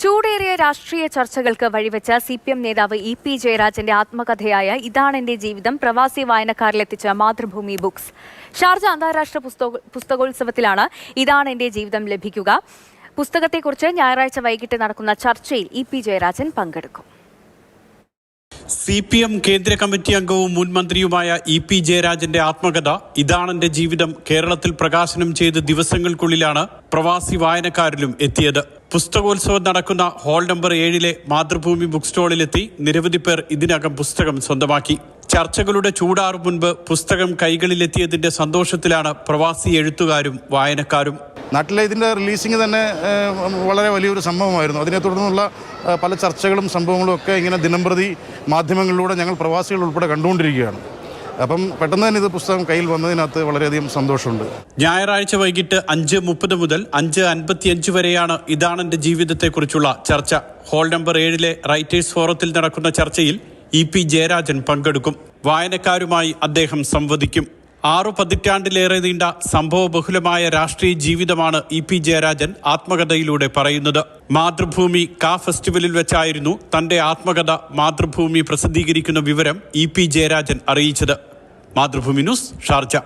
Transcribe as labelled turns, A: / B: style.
A: ചൂടേറിയ രാഷ്ട്രീയ ചർച്ചകൾക്ക് വഴിവെച്ച CPM നേതാവ് EP ജയരാജന്റെ ആത്മകഥയായ ഇതാണെന്റെ ജീവിതം പ്രവാസി വായനക്കാരിലെത്തിച്ച മാതൃഭൂമി ബുക്സ്. ഷാർജ അന്താരാഷ്ട്ര പുസ്തകോത്സവത്തിലാണ് ഇതാണെന്റെ ജീവിതം ലഭിക്കുക. പുസ്തകത്തെക്കുറിച്ച് ഞായറാഴ്ച വൈകിട്ട് നടക്കുന്ന ചർച്ചയിൽ EP ജയരാജൻ പങ്കെടുക്കും.
B: CPM കേന്ദ്ര കമ്മിറ്റി അംഗവും മുൻ മന്ത്രിയുമായ EP ജയരാജന്റെ ആത്മകഥ ഇതാണെന്റെ ജീവിതം കേരളത്തിൽ പ്രകാശനം ചെയ്ത് ദിവസങ്ങൾക്കുള്ളിലാണ് പ്രവാസി വായനക്കാരിലും എത്തിയത്. പുസ്തകോത്സവം നടക്കുന്ന ഹാൾ നമ്പർ 7 മാതൃഭൂമി ബുക്ക് സ്റ്റോളിലെത്തി നിരവധി പേർ ഇതിനകം പുസ്തകം സ്വന്തമാക്കി. ചർച്ചകളുടെ ചൂടാറും മുൻപ് പുസ്തകം കൈകളിലെത്തിയതിന്റെ സന്തോഷത്തിലാണ് പ്രവാസി എഴുത്തുകാരും വായനക്കാരും.
C: നാട്ടിലെ ഇതിൻ്റെ റിലീസിങ് തന്നെ വളരെ വലിയൊരു സംഭവമായിരുന്നു. അതിനെ തുടർന്നുള്ള പല ചർച്ചകളും സംഭവങ്ങളും ഒക്കെ ഇങ്ങനെ ദിനംപ്രതി മാധ്യമങ്ങളിലൂടെ ഞങ്ങൾ പ്രവാസികൾ ഉൾപ്പെടെ കണ്ടുകൊണ്ടിരിക്കുകയാണ്. അപ്പം പെട്ടെന്ന് തന്നെ ഇത് പുസ്തകം കയ്യിൽ വന്നതിനകത്ത് വളരെയധികം സന്തോഷമുണ്ട്.
B: ഞായറാഴ്ച വൈകിട്ട് 5:30 മുതൽ 5:55 വരെയാണ് ഇതാണെന്റെ ജീവിതത്തെക്കുറിച്ചുള്ള ചർച്ച. ഹാൾ നമ്പർ 7 റൈറ്റേഴ്സ് ഫോറത്തിൽ നടക്കുന്ന ചർച്ചയിൽ EP ജയരാജൻ പങ്കെടുക്കും. വായനക്കാരുമായി അദ്ദേഹം സംവദിക്കും. 6 പതിറ്റാണ്ടിലേറെ നീണ്ട സംഭവബഹുലമായ രാഷ്ട്രീയ ജീവിതമാണ് EP ജയരാജൻ ആത്മകഥയിലൂടെ പറയുന്നത്. മാതൃഭൂമി ഫെസ്റ്റിവലിൽ വെച്ചായിരുന്നു തന്റെ ആത്മകഥ മാതൃഭൂമി പ്രസിദ്ധീകരിക്കുന്ന വിവരം EP ജയരാജൻ അറിയിച്ചത്. Mathrubhumi news, Sharjah.